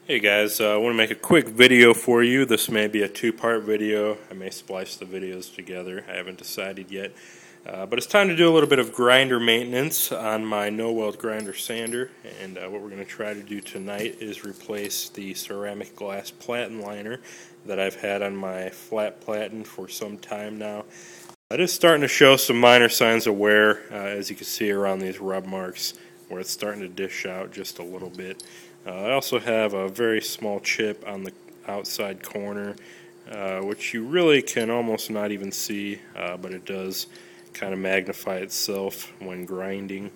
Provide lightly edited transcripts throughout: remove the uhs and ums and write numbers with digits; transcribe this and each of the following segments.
Hey guys, I want to make a quick video for you. This may be a two-part video. I may splice the videos together. I haven't decided yet. But it's time to do a little bit of grinder maintenance on my no-weld grinder sander. And what we're going to try to do tonight is replace the ceramic glass Platen liner that I've had on my flat Platen for some time now. It is starting to show some minor signs of wear, as you can see around these rub marks, where it's starting to dish out just a little bit. I also have a very small chip on the outside corner, which you really can almost not even see, but it does kind of magnify itself when grinding.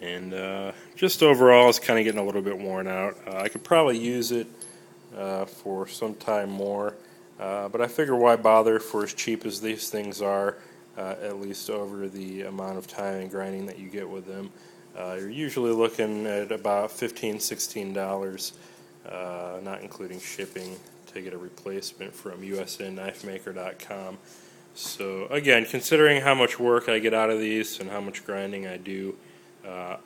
And just overall, it's kind of getting a little bit worn out. I could probably use it for some time more, but I figure why bother for as cheap as these things are, at least over the amount of time and grinding that you get with them. You're usually looking at about $15, $16, not including shipping, to get a replacement from usaknifemaker.com. So again, considering how much work I get out of these and how much grinding I do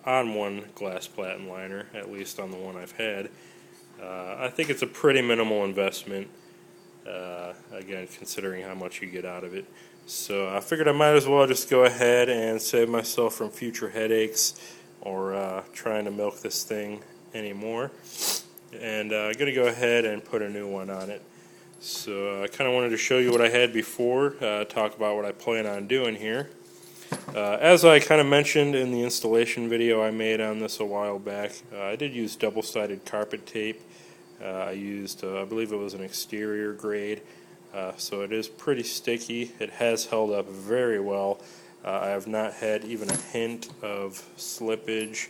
on one glass Platen liner, at least on the one I've had, I think it's a pretty minimal investment, again, considering how much you get out of it. So I figured I might as well just go ahead and save myself from future headaches or trying to milk this thing anymore. And I'm going to go ahead and put a new one on it. So I kind of wanted to show you what I had before, talk about what I plan on doing here. As I kind of mentioned in the installation video I made on this a while back, I did use double-sided carpet tape. I used, I believe it was an exterior grade. So it is pretty sticky. It has held up very well. I have not had even a hint of slippage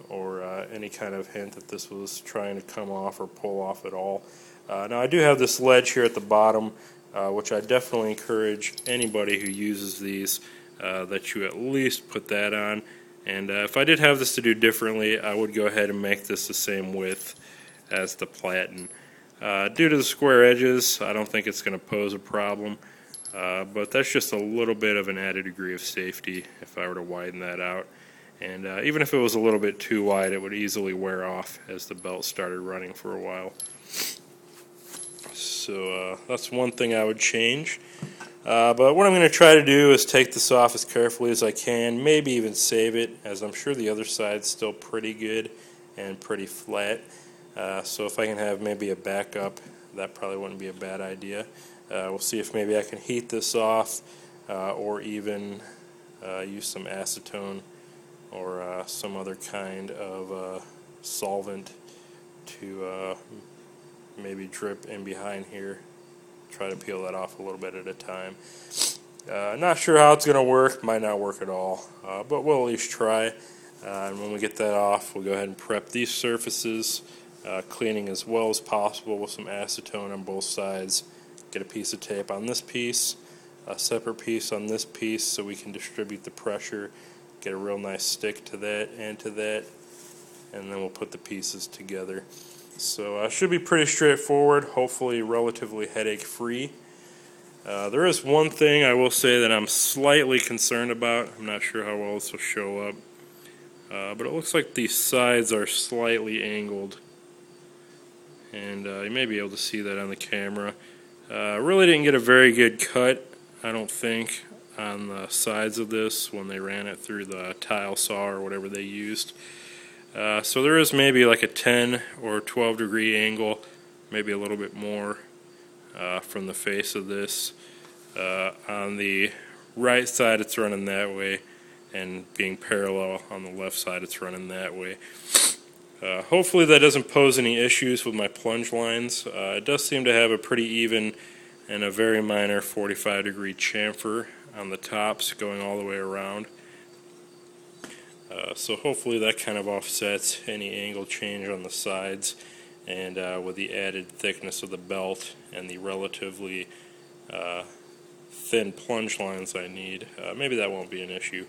or any kind of hint that this was trying to come off or pull off at all. Now I do have this ledge here at the bottom, which I definitely encourage anybody who uses these that you at least put that on. And if I did have this to do differently, I would go ahead and make this the same width as the Platen. Due to the square edges, I don't think it's going to pose a problem, but that's just a little bit of an added degree of safety if I were to widen that out. And even if it was a little bit too wide, it would easily wear off as the belt started running for a while. So that's one thing I would change. But what I'm going to try to do is take this off as carefully as I can, maybe even save it, as I'm sure the other side's still pretty good and pretty flat. So if I can have maybe a backup, that probably wouldn't be a bad idea. We'll see if maybe I can heat this off or even use some acetone or some other kind of solvent to maybe drip in behind here. Try to peel that off a little bit at a time. Not sure how it's going to work. Might not work at all, but we'll at least try. And when we get that off, we'll go ahead and prep these surfaces. Cleaning as well as possible with some acetone on both sides. Get a piece of tape on this piece, a separate piece on this piece so we can distribute the pressure, get a real nice stick to that and to that, and then we'll put the pieces together. So should be pretty straightforward, hopefully relatively headache free. There is one thing I will say that I'm slightly concerned about. I'm not sure how well this will show up, but it looks like these sides are slightly angled. And you may be able to see that on the camera. Really didn't get a very good cut, I don't think, on the sides of this when they ran it through the tile saw or whatever they used. So there is maybe like a 10 or 12 degree angle, maybe a little bit more from the face of this. On the right side it's running that way, and being parallel on the left side it's running that way. Hopefully that doesn't pose any issues with my plunge lines. It does seem to have a pretty even and a very minor 45 degree chamfer on the tops going all the way around. So hopefully that kind of offsets any angle change on the sides, and with the added thickness of the belt and the relatively thin plunge lines I need, maybe that won't be an issue.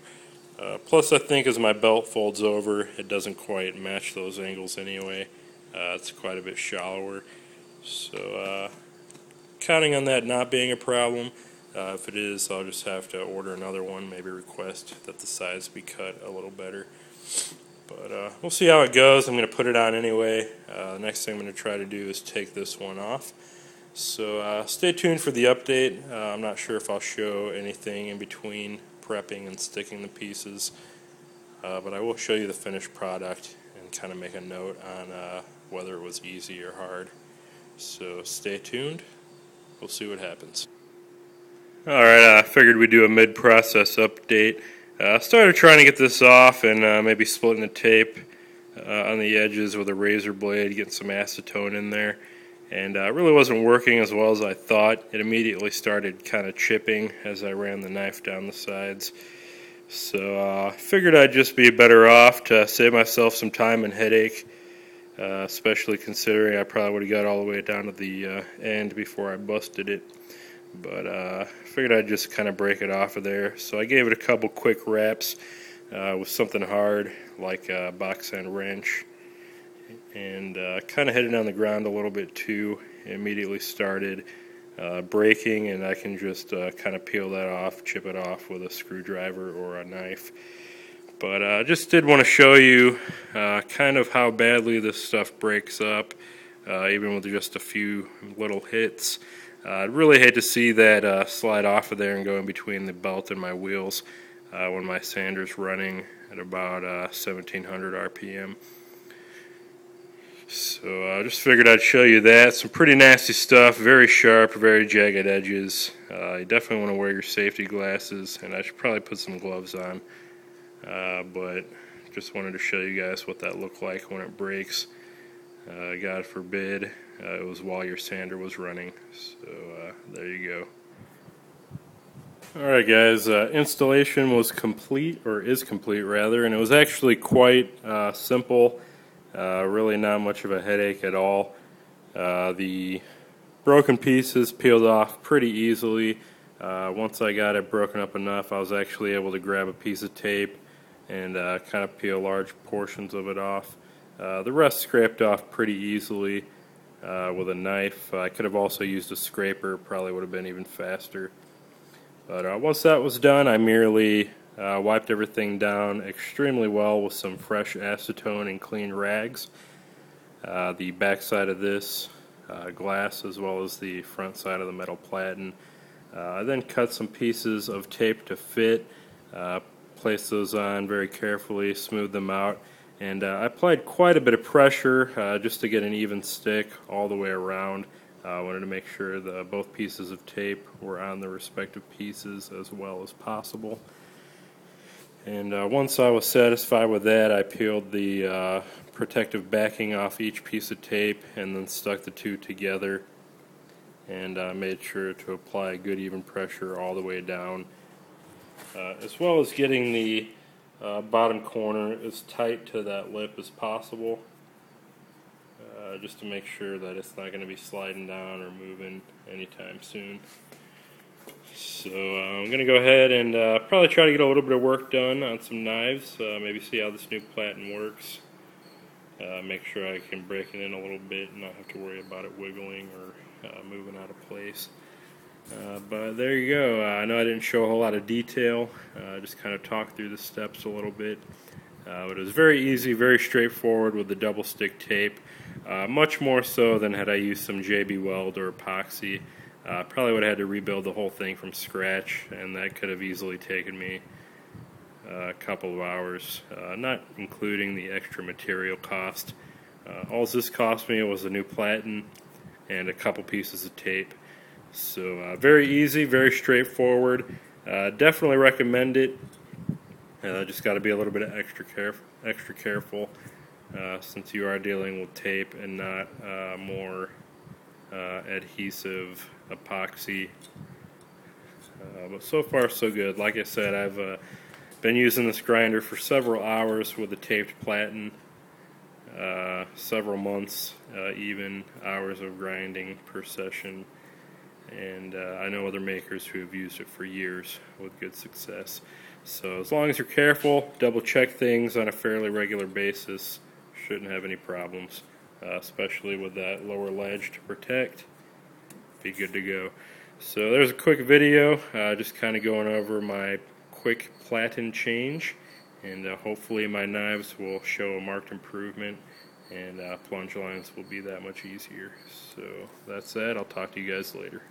Plus, I think as my belt folds over, it doesn't quite match those angles anyway. It's quite a bit shallower. So, counting on that not being a problem. If it is, I'll just have to order another one, maybe request that the sides be cut a little better. But we'll see how it goes. I'm going to put it on anyway. The next thing I'm going to try to do is take this one off. So stay tuned for the update. I'm not sure if I'll show anything in between prepping and sticking the pieces, but I will show you the finished product and kind of make a note on whether it was easy or hard. So stay tuned. We'll see what happens. Alright, I figured we'd do a mid-process update. Started trying to get this off and maybe splitting the tape on the edges with a razor blade, getting some acetone in there. And it really wasn't working as well as I thought. It immediately started kind of chipping as I ran the knife down the sides. So I figured I'd just be better off to save myself some time and headache, especially considering I probably would have got all the way down to the end before I busted it. But I figured I'd just kind of break it off of there. So I gave it a couple quick wraps with something hard like a box end wrench, and kind of hit it on the ground a little bit too. It immediately started breaking, and I can just kind of peel that off, chip it off with a screwdriver or a knife. But I just did want to show you kind of how badly this stuff breaks up, even with just a few little hits. I'd really hate to see that slide off of there and go in between the belt and my wheels when my sander's running at about 1700 RPM. So I just figured I'd show you that. Some pretty nasty stuff, very sharp, very jagged edges. You definitely want to wear your safety glasses, and I should probably put some gloves on. But just wanted to show you guys what that looked like when it breaks. God forbid it was while your sander was running. So there you go. Alright guys, installation was complete, or is complete rather, and it was actually quite simple. Really not much of a headache at all. The broken pieces peeled off pretty easily. Once I got it broken up enough, I was actually able to grab a piece of tape and kind of peel large portions of it off. The rest scraped off pretty easily with a knife. I could have also used a scraper, probably would have been even faster. But once that was done, I merely wiped everything down extremely well with some fresh acetone and clean rags. The back side of this glass, as well as the front side of the metal platen. I then cut some pieces of tape to fit, placed those on very carefully, smoothed them out, and I applied quite a bit of pressure just to get an even stick all the way around. I wanted to make sure that both pieces of tape were on the respective pieces as well as possible. And once I was satisfied with that, I peeled the protective backing off each piece of tape and then stuck the two together, and made sure to apply a good even pressure all the way down, as well as getting the bottom corner as tight to that lip as possible, just to make sure that it's not going to be sliding down or moving anytime soon. So I'm going to go ahead and probably try to get a little bit of work done on some knives, maybe see how this new Platen works, make sure I can break it in a little bit and not have to worry about it wiggling or moving out of place. But there you go. I know I didn't show a whole lot of detail, just kind of talked through the steps a little bit. But it was very easy, very straightforward with the double stick tape, much more so than had I used some JB Weld or epoxy. Probably would have had to rebuild the whole thing from scratch, and that could have easily taken me a couple of hours, not including the extra material cost. All this cost me was a new Platen and a couple pieces of tape. So very easy, very straightforward. Definitely recommend it. Just got to be a little bit extra careful since you are dealing with tape and not more adhesive epoxy. But so far so good. Like I said, I've been using this grinder for several hours with the taped Platen, several months, even hours of grinding per session. And I know other makers who have used it for years with good success. So as long as you're careful, double check things on a fairly regular basis, shouldn't have any problems, especially with that lower ledge to protect. Be good to go. So there's a quick video, just kind of going over my quick Platen change, and hopefully my knives will show a marked improvement, and plunge lines will be that much easier. So that's that. I'll talk to you guys later.